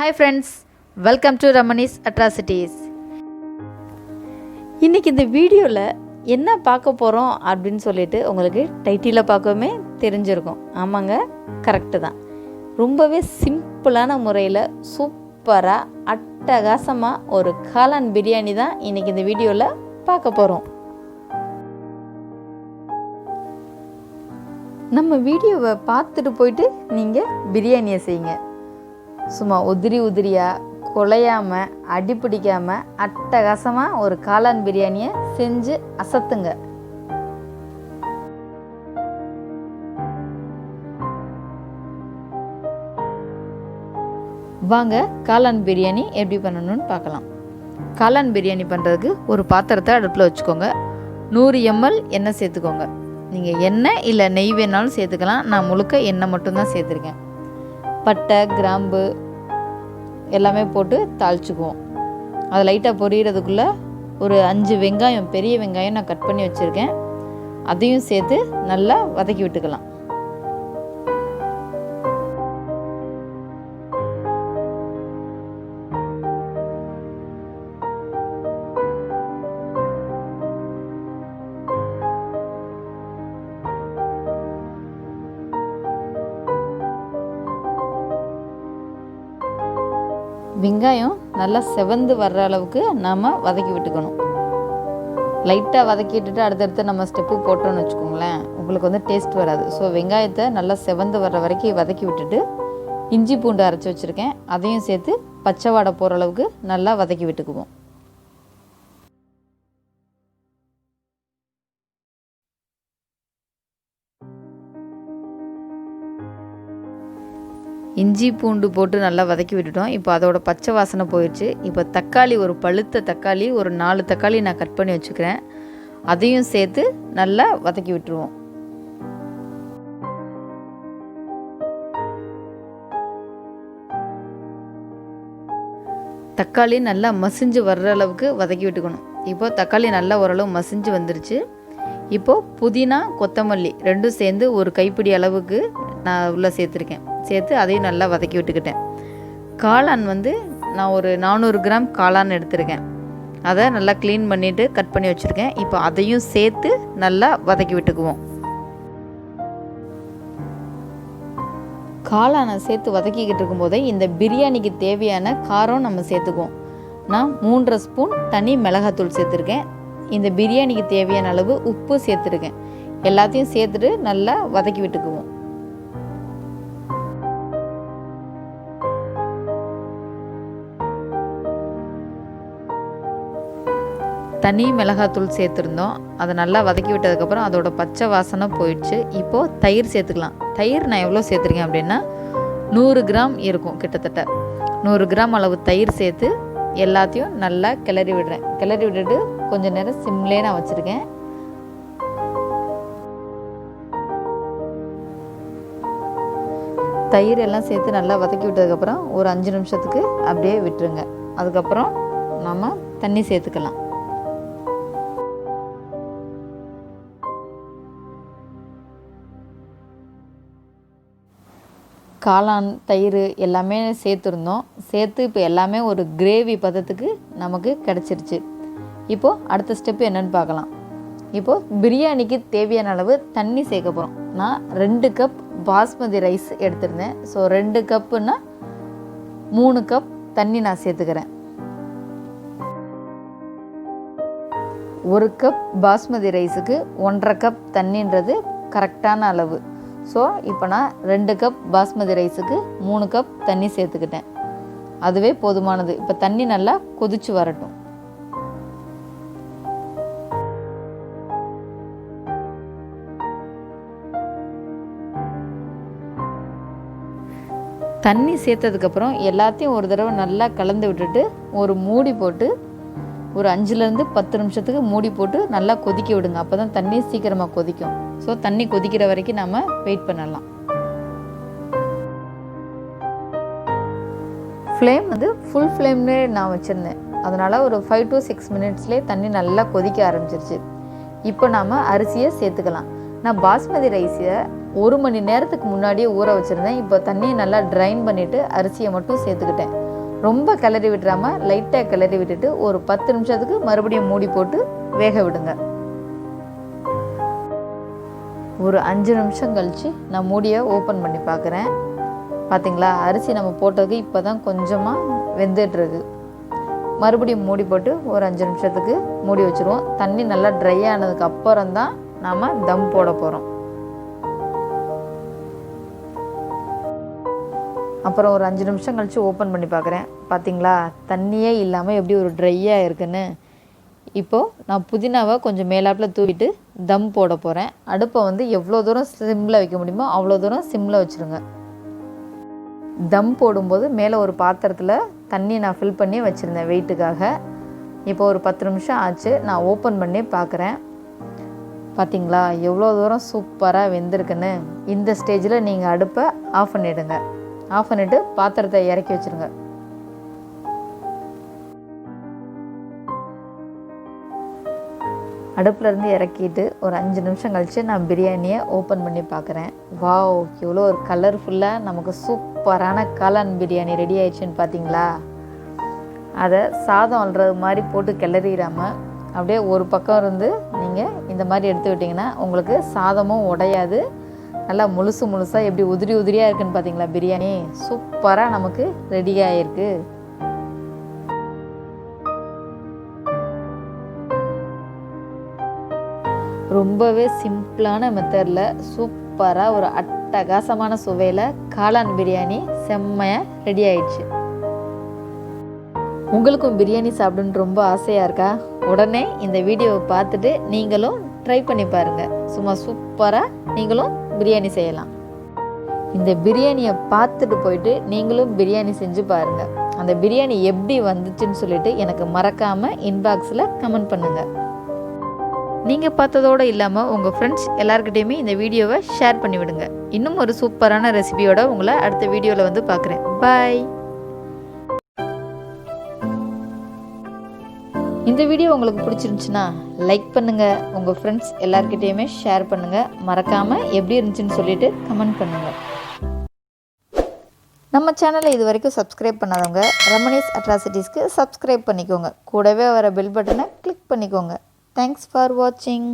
Hi friends, welcome to RamAnis Atrocities. இன்றைக்கி இந்த வீடியோவில் என்ன பார்க்க போகிறோம் அப்படின்னு சொல்லிட்டு உங்களுக்கு டைட்டிலில் பார்க்கவே தெரிஞ்சிருக்கும். ஆமாங்க, கரெக்டு தான். ரொம்பவே சிம்பிளான முறையில் சூப்பராக அட்டகாசமாக ஒரு காளான் பிரியாணி தான் இன்றைக்கி இந்த வீடியோவில் பார்க்க போகிறோம். நம்ம வீடியோவை பார்த்துட்டு போயிட்டு நீங்கள் பிரியாணியை செய்யுங்க. சும்மா உதிரியாக குலையாமல் அடிப்பிடிக்காமல் அட்டகாசமாக ஒரு காளான் பிரியாணியை செஞ்சு அசத்துங்க. வாங்க காளான் பிரியாணி எப்படி பண்ணணும்னு பார்க்கலாம். காளான் பிரியாணி பண்ணுறதுக்கு ஒரு பாத்திரத்தை அடுப்பில் வச்சுக்கோங்க. 100 ml எண்ணெய் சேர்த்துக்கோங்க. நீங்கள் எண்ணெய் இல்லை நெய் வேணாலும் சேர்த்துக்கலாம். நான் முழுக்க எண்ணெய் மட்டும்தான் சேர்த்துருக்கேன். பட்டை கிராம்பு எல்லாமே போட்டு தாளிச்சுக்குவோம். அது லைட்டாக பொரியிறதுக்குள்ளே ஒரு 5 வெங்காயம், பெரிய வெங்காயம் நான் கட் பண்ணி வச்சுருக்கேன். அதையும் சேர்த்து நல்லா வதக்கி விட்டுக்கலாம். வெங்காயம் நல்லா செவந்து வர்ற அளவுக்கு நாம் வதக்கி விட்டுக்கணும். லைட்டாக வதக்கி விட்டுட்டு அடுத்தடுத்து நம்ம ஸ்டெப்பு போட்டோன்னு வச்சுக்கோங்களேன், உங்களுக்கு டேஸ்ட் வராது. ஸோ வெங்காயத்தை நல்லா செவந்து வர்ற வரைக்கும் வதக்கி விட்டுட்டு இஞ்சி பூண்டு அரைச்சி வச்சுருக்கேன், அதையும் சேர்த்து பச்சை வாடை போகிற அளவுக்கு நல்லா வதக்கி விட்டுக்குவோம். இஞ்சி பூண்டு போட்டு நல்லா வதக்கி விட்டுட்டோம். இப்போ அதோட பச்சை வாசனை போயிடுச்சு. இப்போ தக்காளி, ஒரு பழுத்த தக்காளி, ஒரு 4 தக்காளி நான் கட் பண்ணி வச்சுக்கிறேன், அதையும் சேர்த்து நல்லா வதக்கி விட்டுருவோம். தக்காளி நல்லா மசிஞ்சு வர்ற அளவுக்கு வதக்கி விட்டுக்கணும். இப்போது தக்காளி நல்லா ஓரளவு மசிஞ்சு வந்துருச்சு. இப்போது புதினா கொத்தமல்லி ரெண்டும் சேர்ந்து ஒரு கைப்பிடி அளவுக்கு நான் உள்ளே சேர்த்துருக்கேன். சேர்த்து அதையும் நல்லா வதக்கி விட்டுக்கிட்டேன். காளான் நான் ஒரு 400 கிராம் காளான் எடுத்துருக்கேன். அதை நல்லா க்ளீன் பண்ணிவிட்டு கட் பண்ணி வச்சுருக்கேன். இப்போ அதையும் சேர்த்து நல்லா வதக்கி விட்டுக்குவோம். காளானை சேர்த்து வதக்கிக்கிட்டு இருக்கும்போதே இந்த பிரியாணிக்கு தேவையான காரம் நம்ம சேர்த்துக்குவோம். நான் 3.5 ஸ்பூன் தனி மிளகாத்தூள் சேர்த்துருக்கேன். இந்த பிரியாணிக்கு தேவையான அளவு உப்பு சேர்த்துருக்கேன். எல்லாத்தையும் சேர்த்துட்டு நல்லா வதக்கி விட்டுக்குவோம். தனி மிளகாத்தூள் சேர்த்துருந்தோம். அதை நல்லா வதக்கி விட்டதுக்கப்புறம் அதோட பச்சை வாசனை போயிடுச்சு. இப்போது தயிர் சேர்த்துக்கலாம். தயிர் நான் எவ்வளோ சேர்த்துருக்கேன் அப்படின்னா 100 கிராம் இருக்கும். கிட்டத்தட்ட 100 கிராம் அளவு தயிர் சேர்த்து எல்லாத்தையும் நல்லா கிளறி விடுறேன். கிளறி விட்டுட்டு கொஞ்சம் நேரம் சிம்லேயே நான் வச்சுருக்கேன். தயிர் எல்லாம் சேர்த்து நல்லா வதக்கி விட்டதுக்கப்புறம் ஒரு 5 நிமிஷத்துக்கு அப்படியே விட்டுருங்க. அதுக்கப்புறம் நம்ம தண்ணி சேர்த்துக்கலாம். காளான் தயிர் எல்லாமே சேர்த்துருந்தோம். சேர்த்து இப்போ எல்லாமே ஒரு கிரேவி பதத்துக்கு நமக்கு கிடச்சிருச்சு. இப்போது அடுத்த ஸ்டெப்பு என்னென்னு பார்க்கலாம். இப்போது பிரியாணிக்கு தேவையான அளவு தண்ணி சேர்க்க போகிறோம். நான் 2 கப் பாஸ்மதி ரைஸ் எடுத்திருந்தேன். ஸோ 2 கப்புன்னா 3 கப் தண்ணி நான் சேர்த்துக்கிறேன். 1 கப் பாஸ்மதி ரைஸுக்கு 1.5 கப் தண்ணின்றது கரெக்டான அளவு. ஸோ இப்போ நான் 2 கப் பாஸ்மதி ரைஸுக்கு 3 கப் தண்ணி சேர்த்துக்கிட்டேன். அதுவே போதுமானது. இப்போ தண்ணி நல்லா கொதிச்சு வரட்டும். தண்ணி சேர்த்ததுக்கப்புறம் எல்லாத்தையும் ஒரு தடவை நல்லா கலந்து விட்டுட்டு ஒரு மூடி போட்டு ஒரு 5லேருந்து 10 நிமிஷத்துக்கு மூடி போட்டு நல்லா கொதிக்க விடுங்க. அப்போ தான் தண்ணி சீக்கிரமாக கொதிக்கும். ஸோ தண்ணி கொதிக்கிற வரைக்கும் நம்ம வெயிட் பண்ணலாம். ஃப்ளேம் ஃபுல் ஃப்ளேம்லேயே நான் வச்சுருந்தேன். அதனால் ஒரு 5 to 6 மினிட்ஸ்லேயே தண்ணி நல்லா கொதிக்க ஆரம்பிச்சிருச்சு. இப்போ நாம் அரிசியை சேர்த்துக்கலாம். நான் பாஸ்மதி ரைஸை 1 மணி நேரத்துக்கு முன்னாடியே ஊற வச்சுருந்தேன். இப்போ தண்ணியை நல்லா ட்ரைன் பண்ணிவிட்டு அரிசியை மட்டும் சேர்த்துக்கிட்டேன். ரொம்ப கிளறி விட்டுறாமல் லைட்டாக கிளறி விட்டுட்டு ஒரு 10 நிமிஷத்துக்கு மறுபடியும் மூடி போட்டு வேக விடுங்க. ஒரு 5 நிமிஷம் கழித்து நான் மூடியை ஓப்பன் பண்ணி பார்க்குறேன். பார்த்திங்களா, அரிசி நம்ம போட்டதுக்கு இப்போ தான் கொஞ்சமாக வெந்துட்டுருக்கு. மறுபடியும் மூடி போட்டு ஒரு 5 நிமிஷத்துக்கு மூடி வச்சுருவோம். தண்ணி நல்லா ட்ரை ஆனதுக்கு அப்புறம் தான் நாம் தம் போட போகிறோம். அப்புறம் ஒரு 5 நிமிஷம் கழித்து ஓப்பன் பண்ணி பார்க்குறேன். பார்த்திங்களா, தண்ணியே இல்லாமல் எப்படி ஒரு ட்ரையாக இருக்குன்னு. இப்போது நான் புதினாவை கொஞ்சம் மேலாப்பில் தூவிட்டு தம் போட போகிறேன். அடுப்பை வந்து எவ்வளோ தூரம் சிம்மில் வைக்க முடியுமோ அவ்வளோ தூரம் சிம்மில் வச்சுருங்க. தம் போடும்போது மேலே ஒரு பாத்திரத்தில் தண்ணி நான் ஃபில் பண்ணி வச்சுருந்தேன் வெயிட்டுக்காக. இப்போ ஒரு 10 நிமிஷம் ஆச்சு. நான் ஓப்பன் பண்ணி பார்க்குறேன். பார்த்திங்களா, எவ்வளோ தூரம் சூப்பராக வெந்திருக்குன்னு. இந்த ஸ்டேஜில் நீங்கள் அடுப்பை ஆஃப் பண்ணிவிடுங்க. ஆஃப் பண்ணிவிட்டு பாத்திரத்தை இறக்கி வச்சுருங்க. அடுப்புலேருந்து இறக்கிட்டு ஒரு 5 நிமிஷம் கழித்து நான் பிரியாணியை ஓப்பன் பண்ணி பார்க்குறேன். வாவ், எவ்வளோ ஒரு கலர்ஃபுல்லாக நமக்கு சூப்பரான காளான் பிரியாணி ரெடி ஆயிடுச்சுன்னு பார்த்தீங்களா. அதை சாதம் அல்றது மாதிரி போட்டு கிளறிடாமல் அப்படியே ஒரு பக்கம் இருந்து நீங்கள் இந்த மாதிரி எடுத்து விட்டிங்கன்னா உங்களுக்கு சாதமும் உடையாது. நல்லா முழுசாக எப்படி உதிரியாக இருக்குன்னு பார்த்தீங்களா. பிரியாணி சூப்பராக நமக்கு ரெடி ஆகிருக்கு. ரொம்பவே சிம்பிளான மெத்தடில் சூப்பராக ஒரு அட்டகாசமான சுவையில் காளான் பிரியாணி செம்மையாக ரெடி ஆயிடுச்சு. உங்களுக்கும் பிரியாணி சாப்பிடுன்னு ரொம்ப ஆசையாக இருக்கா? உடனே இந்த வீடியோவை பார்த்துட்டு நீங்களும் ட்ரை பண்ணி பாருங்கள். சும்மா சூப்பராக நீங்களும் பிரியாணி செய்யலாம். இந்த பிரியாணியை பார்த்துட்டு போயிட்டு நீங்களும் பிரியாணி செஞ்சு பாருங்கள். அந்த பிரியாணி எப்படி வந்துச்சுன்னு சொல்லிட்டு எனக்கு மறக்காமல் இன்பாக்ஸில் கமெண்ட் பண்ணுங்கள். நீங்கள் பார்த்ததோடு இல்லாமல் உங்கள் ஃப்ரெண்ட்ஸ் எல்லாருக்கிட்டையுமே இந்த வீடியோவை ஷேர் பண்ணி விடுங்க. இன்னும் ஒரு சூப்பரான ரெசிபியோட உங்களை அடுத்த வீடியோவில் வந்து பார்க்குறேன். பாய். இந்த வீடியோ உங்களுக்கு பிடிச்சிருந்துச்சுன்னா லைக் பண்ணுங்கள். உங்கள் ஃப்ரெண்ட்ஸ் எல்லாருக்கிட்டையுமே ஷேர் பண்ணுங்கள். மறக்காமல் எப்படி இருந்துச்சுன்னு சொல்லிட்டு கமெண்ட் பண்ணுங்கள். நம்ம சேனலை இது வரைக்கும் சப்ஸ்கிரைப் பண்ணாதவங்க ரமணிஸ் அட்ராசிட்டிஸ்க்கு சப்ஸ்கிரைப் பண்ணிக்கோங்க. கூடவே வர பெல் பட்டனை கிளிக் பண்ணிக்கோங்க. தேங்க்ஸ் ஃபார் வாட்சிங்.